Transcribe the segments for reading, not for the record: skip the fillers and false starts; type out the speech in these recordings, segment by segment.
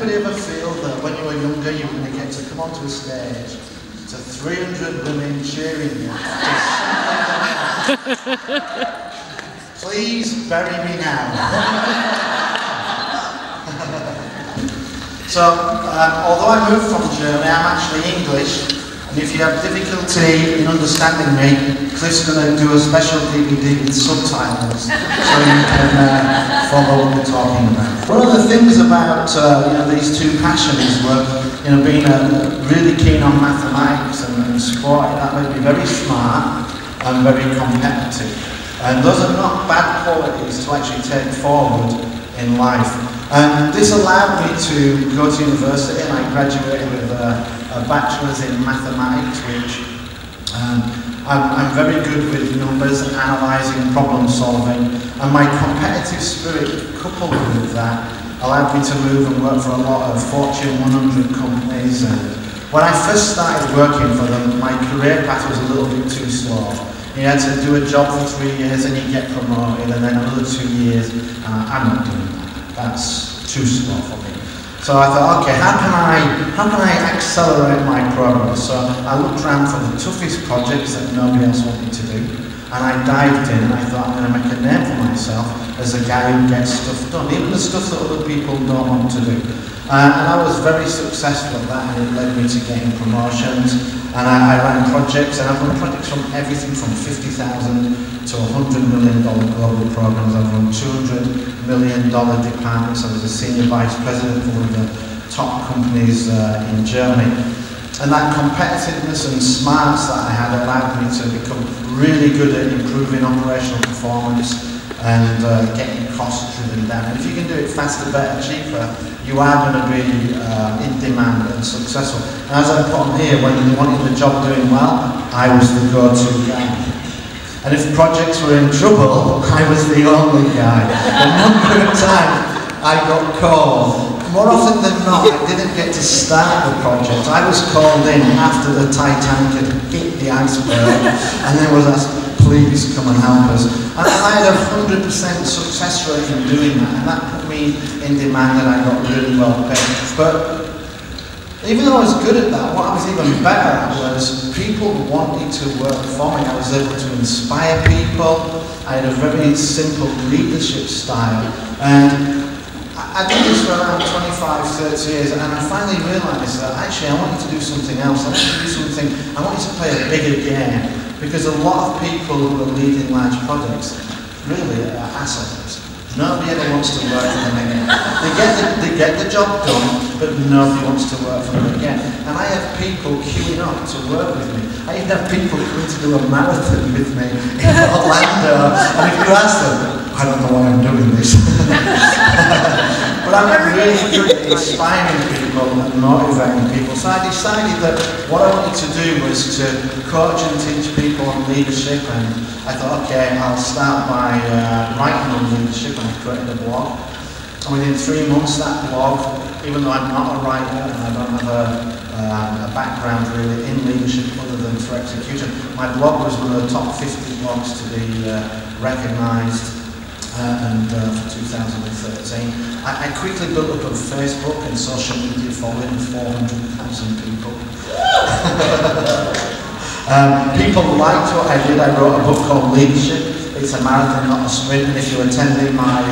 anybody ever feel that when you were younger you were going to get to come onto a stage to 300 women cheering you? Please bury me now. So, although I moved from Germany, I'm actually English, and if you have difficulty in understanding me, Cliff's going to do a special DVD with subtitles so you can follow what we're talking about. One of the things about these two passions were being really keen on mathematics and sport. That made me very smart and very competitive. And those are not bad qualities to actually take forward in life. And this allowed me to go to university, and I graduated with a bachelor's in mathematics, which I'm very good with numbers, analysing, problem solving, and my competitive spirit coupled with that allowed me to move and work for a lot of Fortune 100 companies. And when I first started working for them, my career path was a little bit too slow. You had to do a job for 3 years and you get promoted, and then another 2 years, I'm not doing that. That's too slow for me. So I thought, okay, how can I accelerate my progress? So I looked around for the toughest projects that nobody else wanted to do, and I dived in and I thought I'm going to make a name for myself as a guy who gets stuff done, even the stuff that other people don't want to do. And I was very successful at that, and it led me to getting promotions. And I ran projects, and I've run projects from everything from $50,000 to $100 million global programs. I've run $200 million departments. I was a senior vice president for one of the top companies in Germany. And that competitiveness and smarts that I had allowed me to become really good at improving operational performance and getting costs driven down. And if you can do it faster, better, cheaper, you are going to be in demand and successful. And as I put on here, when you wanted the job doing well, I was the go-to guy. And if projects were in trouble, I was the only guy. A number of times I got called. More often than not, I didn't get to start the project. I was called in after the Titanic had hit the iceberg, and then was asked, please come and help us. And I had a 100% success rate in doing that, and that put me in demand, and I got really well paid. But even though I was good at that, what I was even better at was people wanted to work for me. I was able to inspire people. I had a very simple leadership style, and I did this for around 25, 30 years, and I finally realised that actually I wanted to do something else. I wanted to do something, I wanted to play a bigger game, because a lot of people who are leading large projects really are assholes. Nobody ever wants to work for them again. They get the job done, but nobody wants to work for them again. And I have people queuing up to work with me. I even have people coming to do a marathon with me in Orlando, and if you ask them, I don't know why I'm doing this. But I'm really good at inspiring people and motivating people. So I decided that what I wanted to do was to coach and teach people on leadership, and I thought, okay, I'll start by writing on leadership, and I created a blog. And within 3 months that blog, even though I'm not a writer and I don't have a background really in leadership other than for execution, my blog was one of the top 50 blogs to be recognised. And for 2013, I quickly built up on Facebook and social media following 400,000 people. People liked what I did. I wrote a book called Leadership. It's a marathon, not a sprint. And if you're attending my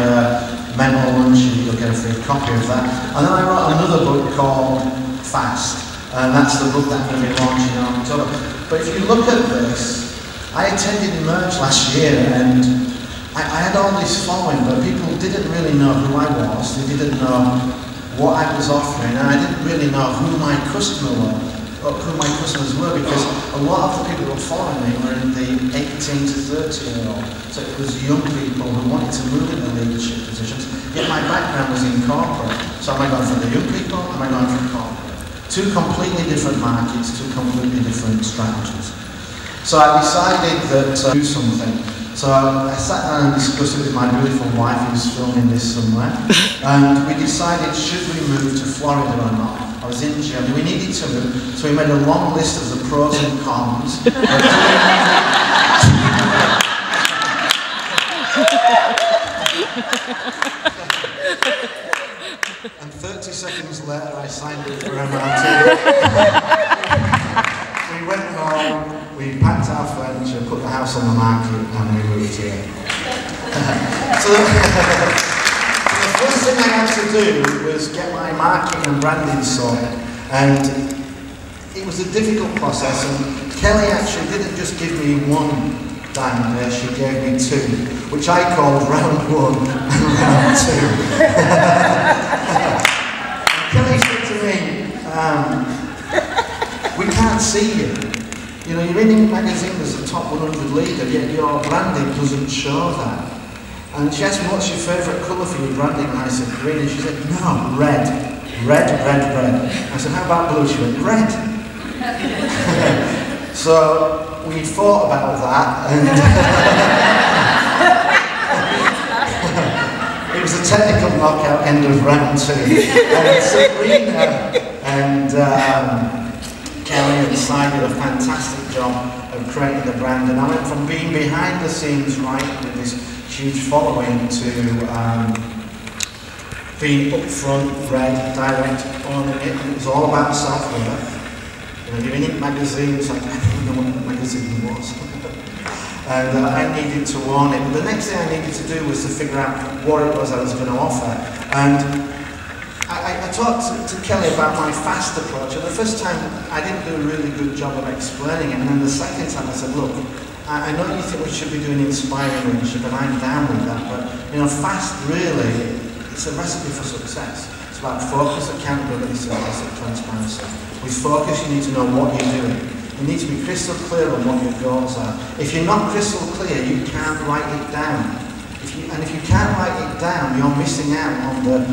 mental lunch, you'll get a free copy of that. And then I wrote another book called Fast, and that's the book that I'm going to be launching in October. But if you look at this, I attended Merge last year, and I had all this following, but people didn't really know who I was. They didn't know what I was offering, and I didn't really know who my customers were, because a lot of the people who were following me were in the 18 to 30-year-old. So it was young people who wanted to move into leadership positions. Yet my background was in corporate. So am I going for the young people? Am I going for corporate? Two completely different markets, two completely different strategies. So I decided that to do something. So I sat down and discussed it with my beautiful wife, who's filming this somewhere, and we decided, should we move to Florida or not? I was in Germany, we needed to move, so we made a long list of the pros and cons. And 30 seconds later, I signed it for MRT. We went home, we packed our furniture, put the house on the market, and we moved here. So the first thing I had to do was get my marketing and branding sorted, and it was a difficult process. And Kelly actually didn't just give me one diamond there, she gave me two, which I called round one and round two. Kelly said to me, we can't see you. You know, you're in magazine as a top 100 leader, yet your branding doesn't show that. And she asked me, what's your favourite colour for your branding? And I said, green. And she said, no, red. Red, red, red. I said, how about blue? She went, red. So we thought about that, and it was a technical knockout end of round two. And Sabrina and Kelly had decided a fantastic job of creating the brand, and I went from being behind the scenes, right, with this huge following, to being up front, red, direct, owning it, and it was all about self-worth. You know, you're in magazines, like, I didn't know what a magazine was. And I needed to own it. But the next thing I needed to do was to figure out what it was I was going to offer. And I talked to Kelly about my fast approach. And the first time, I didn't do a really good job of explaining it. And then the second time I said, look, I know you think we should be doing inspiring leadership, and I'm down with that. But, you know, fast really, it's a recipe for success. It's about focus, accountability, service, and transparency. With focus, you need to know what you're doing. You need to be crystal clear on what your goals are. If you're not crystal clear, you can't write it down. If you can't write it down, you're missing out on the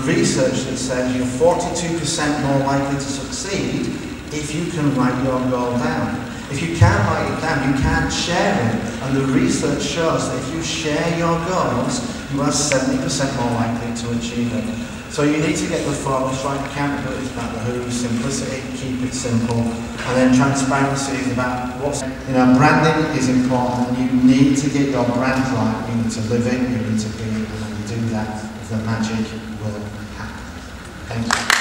research that says you're 42% more likely to succeed if you can write your goal down. If you can't write it down, you can't share it. And the research shows that if you share your goals, you are 70% more likely to achieve it. So you need to get the focus right. Accountability is about the who, simplicity, keep it simple, and then transparency is about what's, you know, branding is important. You need to get your brand right. You need to live it, you need to be it, and when you do that, the magic will happen. Thank you.